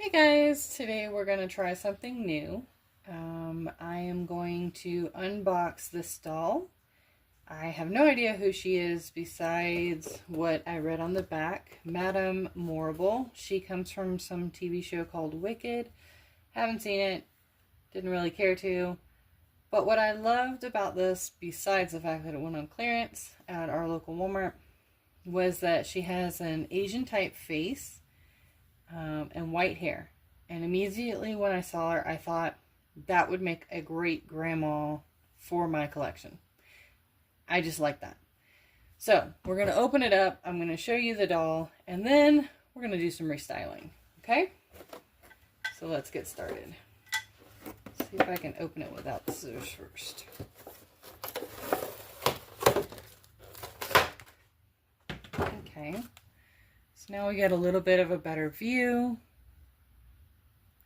Hey guys, today we're going to try something new. I am going to unbox this doll. I have no idea who she is besides what I read on the back. Madame Morrible. She comes from some TV show called Wicked. Haven't seen it, didn't really care to. But what I loved about this, besides the fact that it went on clearance at our local Walmart, was that she has an Asian type face. And white hair. And immediately when I saw her, I thought that would make a great grandma for my collection. I just like that. So we're going to open it up. I'm going to show you the doll, and then we're going to do some restyling. Okay? So let's get started. Let's see if I can open it without the scissors first. Okay. So now we get a little bit of a better view.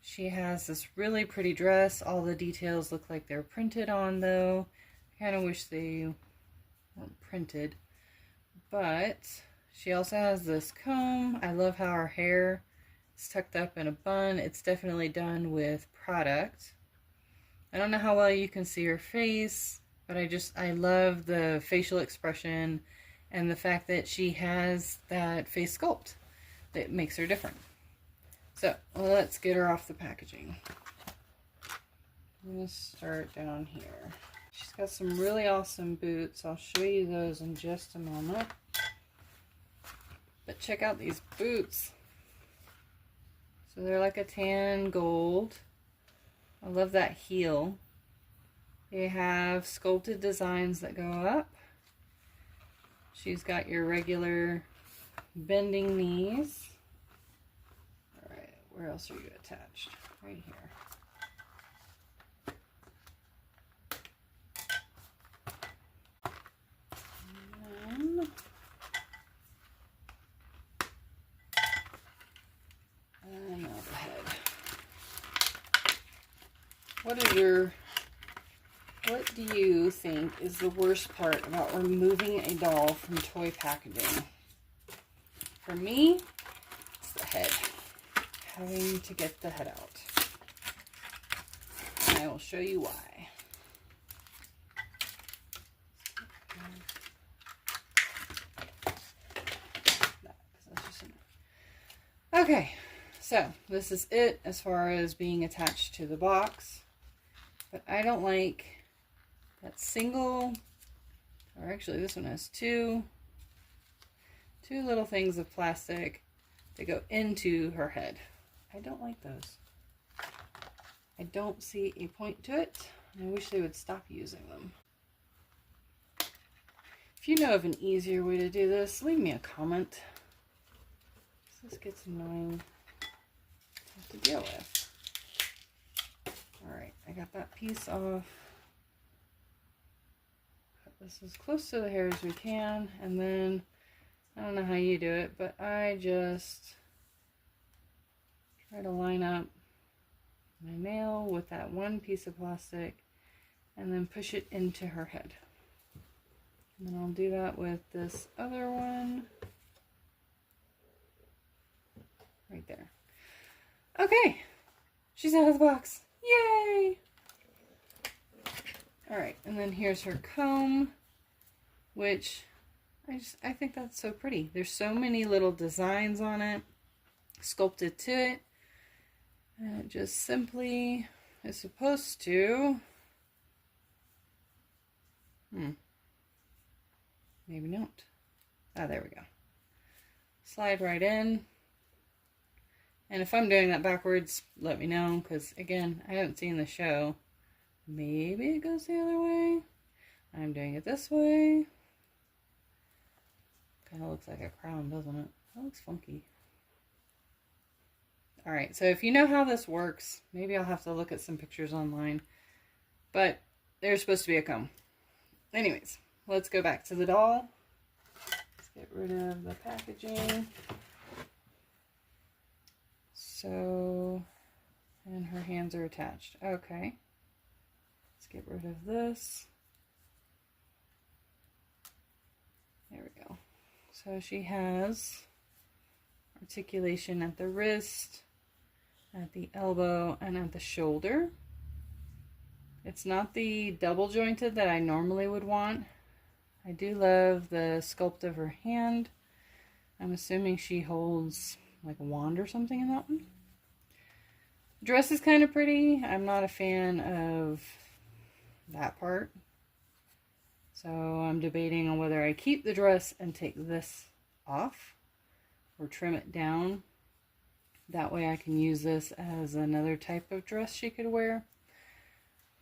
She has this really pretty dress. All the details look like they're printed on though. I kind of wish they weren't printed. But she also has this comb. I love how her hair is tucked up in a bun. It's definitely done with product. I don't know how well you can see her face, but I love the facial expression and the fact that she has that face sculpt that makes her different. So let's get her off the packaging. I'm going to start down here. She's got some really awesome boots. I'll show you those in just a moment. But check out these boots. So they're like a tan gold. I love that heel. They have sculpted designs that go up. She's got your regular bending knees. Alright, where else are you attached? Right here. And now the head. What do you think is the worst part about removing a doll from toy packaging? For me, it's the head. Having to get the head out. And I will show you why. Okay, so this is it as far as being attached to the box. But I don't like that single, or actually this one has two little things of plastic that go into her head. I don't like those. I don't see a point to it. I wish they would stop using them. If you know of an easier way to do this, leave me a comment. This gets annoying to have to deal with. Alright, I got that piece off. Cut this as close to the hair as we can, and then I don't know how you do it, but I just try to line up my nail with that one piece of plastic and then push it into her head. And then I'll do that with this other one right there. Okay, she's out of the box. Yay! Alright, and then here's her comb, which I think that's so pretty. There's so many little designs on it, sculpted to it, and it just simply is supposed to, maybe not. Ah, there we go. Slide right in. And if I'm doing that backwards, let me know, because again, I haven't seen the show. Maybe it goes the other way. I'm doing it this way. Kind of looks like a crown, doesn't it? That looks funky. Alright, so if you know how this works, maybe I'll have to look at some pictures online. But there's supposed to be a comb. Anyways, let's go back to the doll. Let's get rid of the packaging. So, and her hands are attached. Okay. Let's get rid of this. There we go. So she has articulation at the wrist, at the elbow and at the shoulder. It's not the double jointed that I normally would want. I do love the sculpt of her hand. I'm assuming she holds like a wand or something in that one. The dress is kind of pretty. I'm not a fan of that part. So I'm debating on whether I keep the dress and take this off or trim it down. That way I can use this as another type of dress she could wear.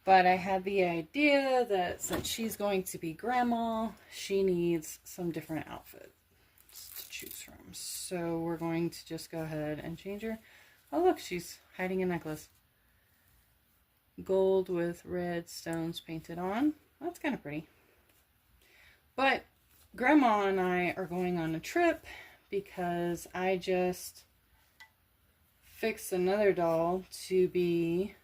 But I had the idea that since she's going to be grandma, she needs some different outfits to choose from. So we're going to just go ahead and change her. Oh look, she's hiding a necklace. Gold with red stones painted on. That's kind of pretty. But Grandma and I are going on a trip because I just fixed another doll to be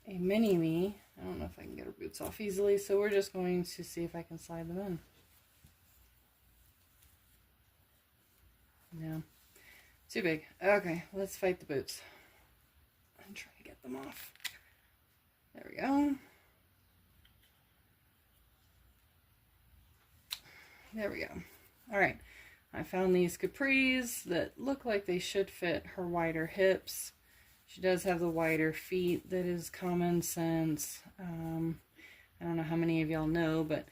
a mini-me. I don't know if I can get her boots off easily, so we're just going to see if I can slide them in. No, too big. Okay, let's fight the boots. I'm trying to get them off. There we go. There we go. All right, I found these capris that look like they should fit her wider hips. She does have the wider feet. That is common sense. I don't know how many of y'all know, but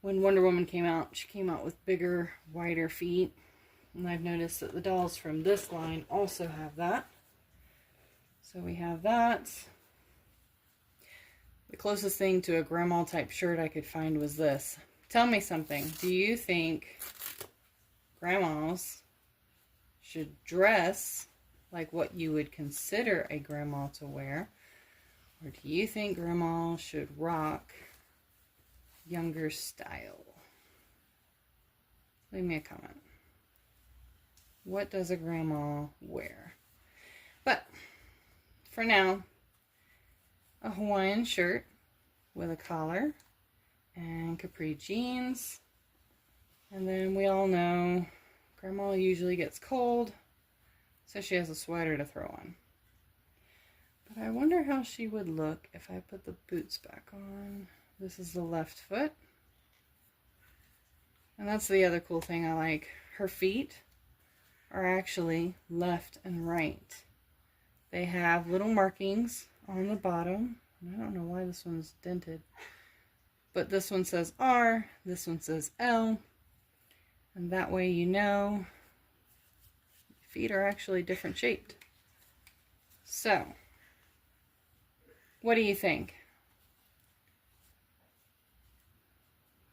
when Wonder Woman came out, she came out with bigger, wider feet. And I've noticed that the dolls from this line also have that. So we have that. The closest thing to a grandma type shirt I could find was this. Tell me something. Do you think grandmas should dress like what you would consider a grandma to wear? Or do you think grandma should rock younger style? Leave me a comment. What does a grandma wear? But for now, a Hawaiian shirt with a collar and capri jeans. And then we all know grandma usually gets cold, so she has a sweater to throw on. But I wonder how she would look if I put the boots back on. This is the left foot. And that's the other cool thing I like. Her feet are actually left and right. They have little markings on the bottom. I don't know why this one's dented. But this one says R, this one says L. And that way you know feet are actually different shaped. So, what do you think?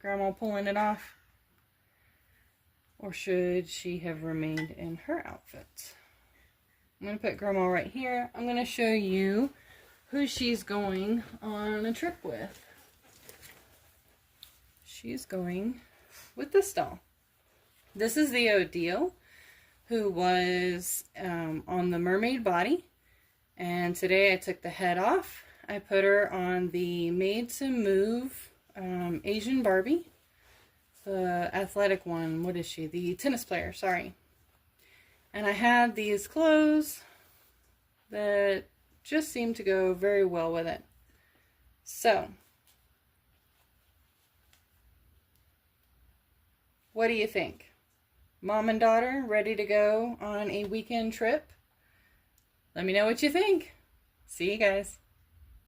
Grandma pulling it off? Or should she have remained in her outfit? I'm going to put Grandma right here. I'm going to show you who she's going on a trip with. She's going with this doll. This is the Odile, who was on the mermaid body. And today I took the head off. I put her on the Made to Move Asian Barbie. The athletic one. What is she? The tennis player, sorry. And I had these clothes that just seemed to go very well with it. So, what do you think? Mom and daughter ready to go on a weekend trip? Let me know what you think. See you guys.